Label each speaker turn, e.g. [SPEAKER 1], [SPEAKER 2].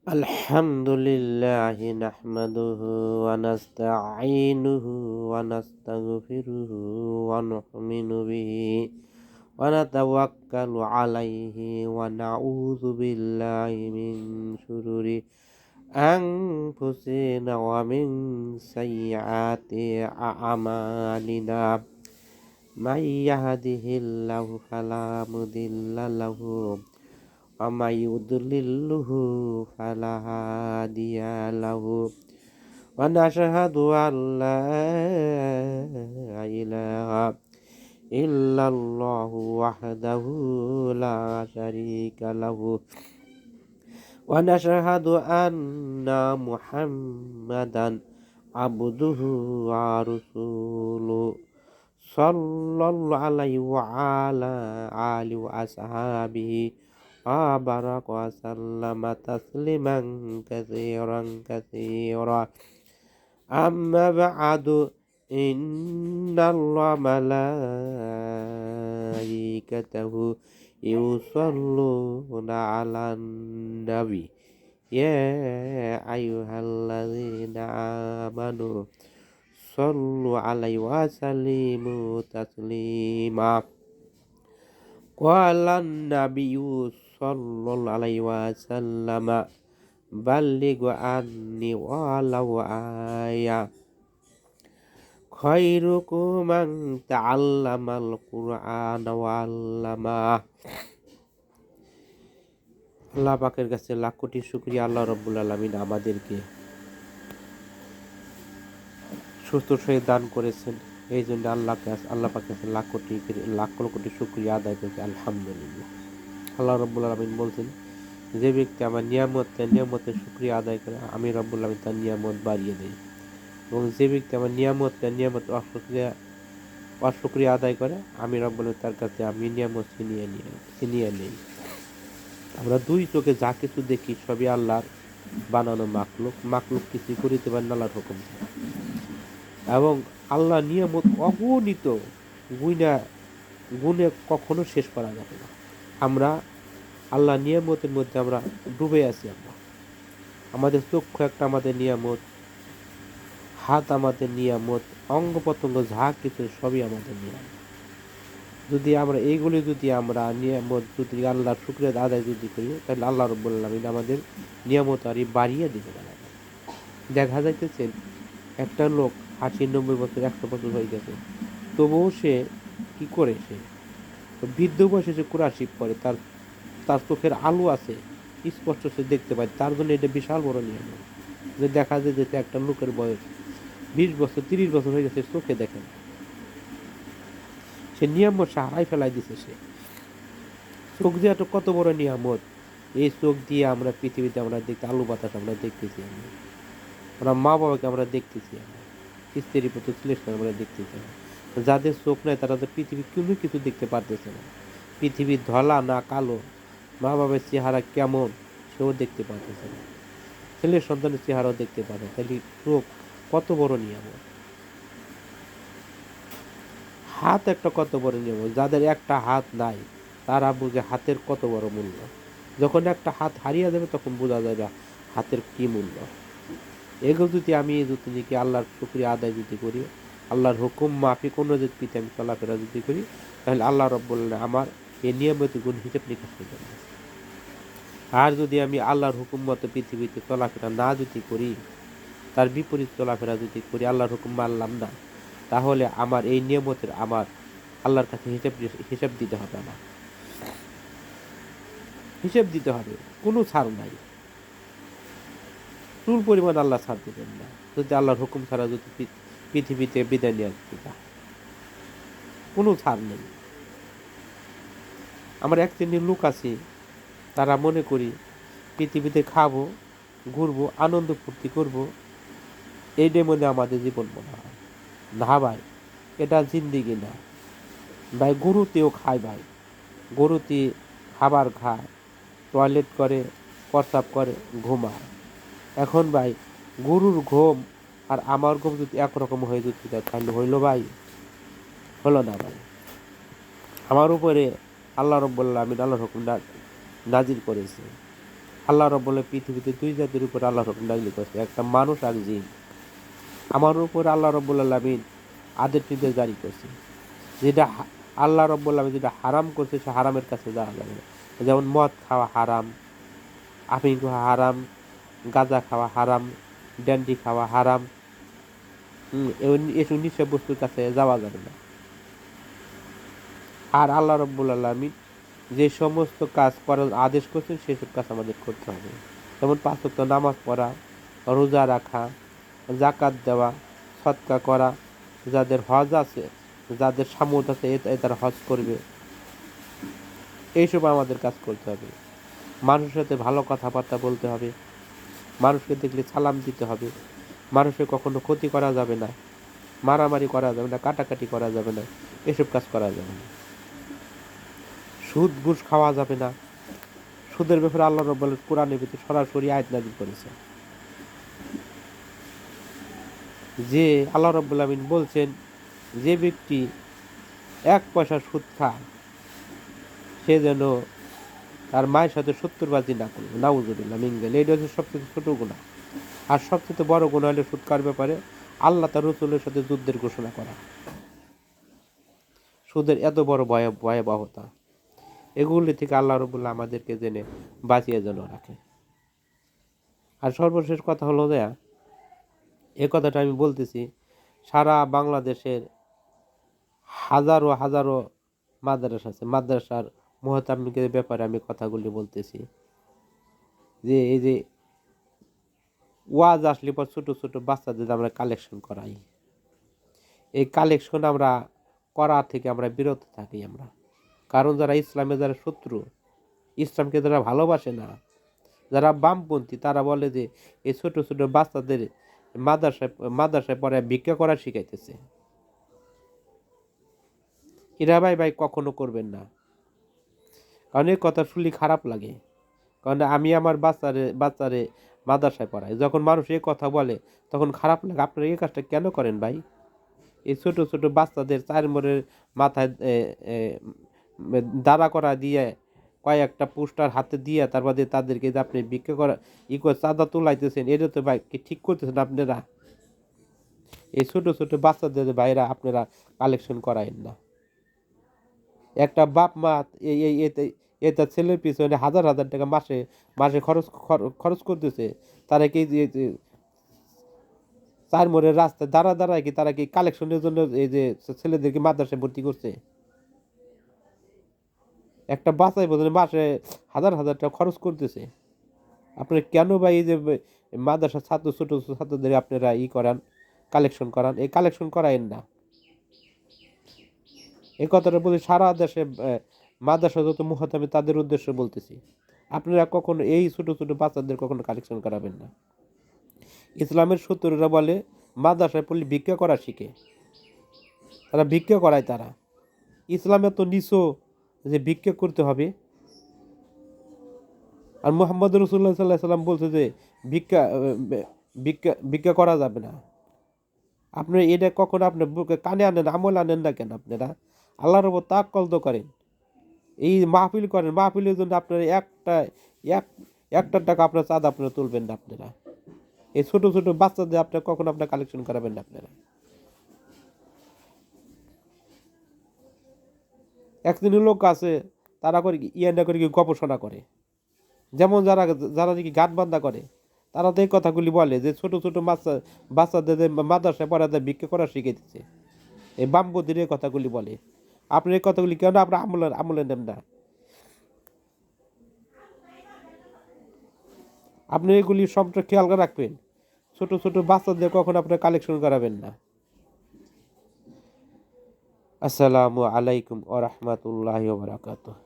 [SPEAKER 1] الحمد لله نحمده ونستعينه ونستغفره ونؤمن به ونتوكل عليه ونعوذ بالله من شرور أنفسنا ومن سيئات أعمالنا من يهده الله فلا مضل له ومن يضلله فلا هادي له ونشهد أن لا إله إلا الله وحده لا شريك له ونشهد أن محمدا عبده ورسوله صلى الله عليه وعلى آله وأصحابه وبارك وسلم تسليما كثيرا أما بعد إن الله ملائكته يصلون على النبي يا أيها الذين آمنوا صلوا عليه وسلموا تسليما قال النبي صلى الله عليه وسلم بلغ عني ولو آية خيركم من تعلم القرآن وعلمه আল্লাহ পাকের কাছে লাখ কোটি শুকরিয়া। আল্লাহ রাব্বুল আলামিন আমাদেরকে সুস্থ শরীর দান করেছেন, এই জন্য আল্লাহ পাকের কাছে লাখ কোটি শুকরিয়া আদায় করছি। আলহামদুলিল্লাহ। আল্লাহ রাব্বুল আলামিন বলছেন, যে ব্যক্তি আমার নিয়ামতের শুকরিয়া আদায় করে, আমি রাব্বুল আলামিন তার নিয়ামত বাড়িয়ে দেই। এবং যে ব্যক্তি আমার নিয়ামত অশুকরিয়া আদায় করে, আমি রাব্বুল আলামিন তার কাছে আমি নিয়ামত ছিনিয়ে নেই। আমরা দুই চোখে যা কিছু দেখি সবই আল্লাহর বানানো মাকলুক কিছুই করিতে পারেন আল্লাহর হুকুম। এবং আল্লাহ নিয়ামত অগণিত, গুণে কখনো শেষ করা যাবে না। আমরা আল্লাহ নিয়ামতের মধ্যে আমরা ডুবে আছি। আমাদের চক্ষু একটা আমাদের নিয়ামত, হাত আমাদের নিয়ামত, অঙ্গ প্রত্যঙ্গ যা কিছু সবই আমাদের নিয়ামত। যদি আমরা এইগুলি আমরা নিয়ামত আল্লাহর শুকরিয়া আদায় করি, তাহলে আল্লাহ রাব্বুল আলামিন আমাদের নিয়ামত আরই বাড়িয়ে দিতে পারেন। দেখা যাইতেছে একটা লোক 80-90 বছর 100 বছর হয়ে গেছে, তবুও সে কি করে, সে বৃদ্ধ বয়সে যে কোরআন শিব করে, তার চোখের আলো আছে, স্পষ্ট সে দেখতে পায়। তার জন্য এটা বিশাল বড় নিয়ামত। যে দেখা যায় যে একটা লোকের বয়স 20 বছর 30 বছর হয়ে গেছে, চোখে দেখে না, সে নিয়ামত সে হারাই ফেলাই দিছে। সে চোখ দিয়ে একটা কত বড় নিয়ামত। এই চোখ দিয়ে আমরা পৃথিবীতে আমরা দেখতে আলু বাতাস আমরা দেখতেছি, আমরা মা বাবাকে আমরা দেখতেছি, স্ত্রী পুত্র ছেলের আমরা দেখতেছি। যাদের চোখ নেই তারা তো পৃথিবী কোনো কিছু দেখতে পারতেছে না। পৃথিবী ধলা না কালো, মা বাবার চেহারা কেমন সেও দেখতে পারতেছে না, ছেলের সন্তানের চেহারাও দেখতে পারে। তাহলে চোখ কত বড় নিয়ামত। হাত একটা কত বড় নিয়ামত। যাদের একটা হাত নাই তারা বুঝে হাতের কত বড় মূল্য। যখন একটা হাত হারিয়ে যাবে তখন বোঝা যাবে হাতের কি মূল্য। এগুলো যদি আমি আল্লাহর শুকরিয়া আদায় করি, আল্লাহর হুকুম মাফিক কোনো যদি আমি চলাফেরা করি, তাহলে আল্লাহ রাব্বুল আলামিন আমার এই নিয়মিত গুণ হিসেব নিকাশ করবেন। আর যদি আমি আল্লাহর হুকুম মতো পৃথিবীতে চলাফেরা না করি, তার বিপরীত চলাফেরা করি, আল্লাহর হুকুম মানলাম না, তাহলে আমার এই নিয়মতের আমার আল্লাহর কাছে হিসাব দিতে হবে। আমার হিসেব দিতে হবে, কোনো ছাড় নাই। চুল পরিমাণ আল্লাহ ছাড় দেবেন না যদি আল্লাহর হুকুম ছাড়া যদি পৃথিবীতে বিদায় নিয়ে আসতে, কোনো ছাড় নেই। আমার এক শ্রেণীর লোক আছে, তারা মনে করি পৃথিবীতে খাবো, ঘুরবো, আনন্দ ফুর্তি করবো, এইটার মধ্যে আমাদের জীবন মনে হয় না। ভাই, এটা জিন্দিগি না ভাই। গরুতেও খায় ভাই, গরুতে খাবার খায়, টয়লেট করে, প্রস্রাব করে, ঘুমায়। এখন ভাই গরুর ঘুম আর আমার ঘুম যদি একরকম হয়ে যেত তাহলে হইলো ভাই? হলো না ভাই। আমার উপরে আল্লাহ রাব্বুল আলামিন আল্লাহর হুকুম নাজিল করেছে আল্লাহ রাব্বুল পৃথিবীতে দুই জাতির উপর আল্লাহ রাব্বুল নাযিল করেছে, একটা মানুষ আর জিন। আমার উপর আল্লাহ রাব্বুল আলামিন আদেশ নির্দেশ জারি করছে, যেটা আল্লাহ রাব্বুল আলামিন যেটা হারাম করছে সে হারামের কাছে যাওয়া যাবে না। যেমন মদ খাওয়া হারাম, আফিং খাওয়া হারাম, গাঁজা খাওয়া হারাম, ড্যান্ডি খাওয়া হারাম। এসব নিঃসব বস্তুর কাছে যাওয়া যাবে না। আর আল্লাহ রাব্বুল আলামিন যে সমস্ত কাজ করার আদেশ করছেন সেসব কাজ আমাদের করতে হবে। যেমন 5 ওয়াক্ত নামাজ পড়া, রোজা রাখা, যাকাত দেওয়া, সদকা করা, যাদের হজ আছে, যাদের সামর্থ্য আছে তারা হজ করবে, এইসব আমাদের কাজ করতে হবে। মানুষের সাথে ভালো কথাবার্তা বলতে হবে, মানুষকে দেখলে সালাম দিতে হবে, মানুষের কখনো ক্ষতি করা যাবে না, মারামারি করা যাবে না, কাটাকাটি করা যাবে না, এসব কাজ করা যাবে না। সুদ ঘুষ খাওয়া যাবে না। সুদের ব্যাপারে আল্লাহ রাব্বুল কোরআনের ভিতরে সরাসরি আয়াত নাযিল করেছে, যে আল্লাহ রাব্বুল আমিন বলছেন যে ব্যক্তি 1 পয়সা সুদ খায় সে যেন তার মায়ের সাথে 70 বাজি না করবে, নাউজুবিল্লাহ মিন যালিক। এটা হচ্ছে সবচেয়ে ছোট গুনাহ। আর সবচেয়ে বড় গুনাহ হলো সুদ খাওয়ার ব্যাপারে আল্লাহ তার রাসূলের সাথে যুদ্ধের ঘোষণা করা। সুদের এত বড় ভয়াবহতা, এগুলি থেকে আল্লাহ রাব্বুল আমাদেরকে জেনে বাঁচিয়ে যেন রাখে। আর সর্বশেষ কথা হলো যে এই কথাটা আমি বলতেছি, সারা বাংলাদেশের হাজারো হাজারো মাদ্রাসা আছে, মাদ্রাসার মুহতামিমের ব্যাপারে আমি কথাগুলি বলতেছি, যে এই যে ওয়াজ আসলে পর ছোটো ছোটো বাচ্চাদের আমরা কালেকশন করাই, এই কালেকশন আমরা করা থেকে আমরা বিরত থাকি আমরা। কারণ যারা ইসলামের যারা শত্রু, ইসলামকে যারা ভালোবাসে না, যারা বামপন্থী, তারা বলে যে এই ছোটো ছোটো বাচ্চাদের মাদ্রাসায় পরে ভিক্ষা করা শিখাইতেছে। এরা ভাই কখনো করবেন না, কারণ এই কথা শুনলে খারাপ লাগে। কারণ আমি আমার বাচ্চারে মাদ্রাসায় পড়াই, যখন মানুষ এই কথা বলে তখন খারাপ লাগে। আপনারা এই কাজটা কেন করেন ভাই? এই ছোটো ছোটো বাচ্চাদের 4 মোড়ের মাথায় দাঁড়া করা দিয়ে কয়েকটা পোস্টার হাতে দিয়ে তারপরে তাদেরকে যে আপনি ভিক্ষা করা চাঁদা তোলাইতেছেন, এটা তো ভাই ঠিক করতেছেন আপনারা। এই ছোটো ছোটো বাচ্চাদের ভাইরা আপনারা কালেকশন করায়েন না। একটা বাপ মা এটা ছেলের পিছনে হাজার হাজার টাকা মাসে মাসে খরচ করতেছে, তারা কি 4 মোড়ের রাস্তায় দাঁড়ায় কি তারা কি কালেকশনের জন্য এই যে ছেলেদেরকে মাদ্রাসায় ভর্তি করছে? একটা বাচ্চাই বোধ মাসে হাজার হাজার টাকা খরচ করতেছে। আপনারা কেন ভাই এই যে মাদ্রাসার ছোট ছাত্রদের আপনারা করান, কালেকশন করান? এই কালেকশন করায়েন না। এই কথাটা বলি সারা দেশে মাদ্রাসা যত মুহাতামিম তাদের উদ্দেশ্যে বলতেছি, আপনারা কখনো এই ছোট ছোট বাচ্চাদের কখনো কালেকশন করাবেন না। ইসলামের শত্রুরা বলে মাদ্রাসায় পড়লে ভিক্ষা করা শিখে, তারা ভিক্ষা করায়। তারা ইসলামে তো নিছো যে ভিক্ষা করতে হবে। আর মুহাম্মদ রাসূলুল্লাহ সাল্লাল্লাহু আলাইহি সাল্লাম বলছে যে ভিক্ষা ভিক্ষা ভিক্ষা করা যাবে না। আপনি এটা কখনো আপনার বুকে কানে আনেন, আমল আনেন না কেন? আপনারা আল্লাহর উপর তাওয়াক্কুল তো করেন, এই মাহফিল করেন, মাহফিলের জন্য আপনারা একটা টাকা আপনার চাঁদা আপনারা তুলবেন না। আপনারা এই ছোট ছোট বাচ্চাদের আপনারা কখনো আপনার কালেকশন করাবেন না। আপনারা এক শ্রেণীর লোক আছে, তারা করে কি ইয়ান্ডা করে কি গবেষণা করে, যেমন যারা যারা নাকি গান বান্দা করে, তারা তো এই কথাগুলি বলে যে ছোট ছোট বাচ্চাদের মাদ্রাসায় পড়াতে ভিক্ষা করা শিখাইতেছে। এই বামপন্থীর এই কথাগুলি বলে। আপনি এই কথাগুলি কেন আপনার আমলে নেন না? আপনি এগুলি সবটা খেয়াল করে রাখবেন, ছোট ছোট বাচ্চাদের কখনো আপনার কালেকশন করাবেন না। আসসালামু আলাইকুম ওয়া রাহমাতুল্লাহি ওয়া বারাকাতুহু।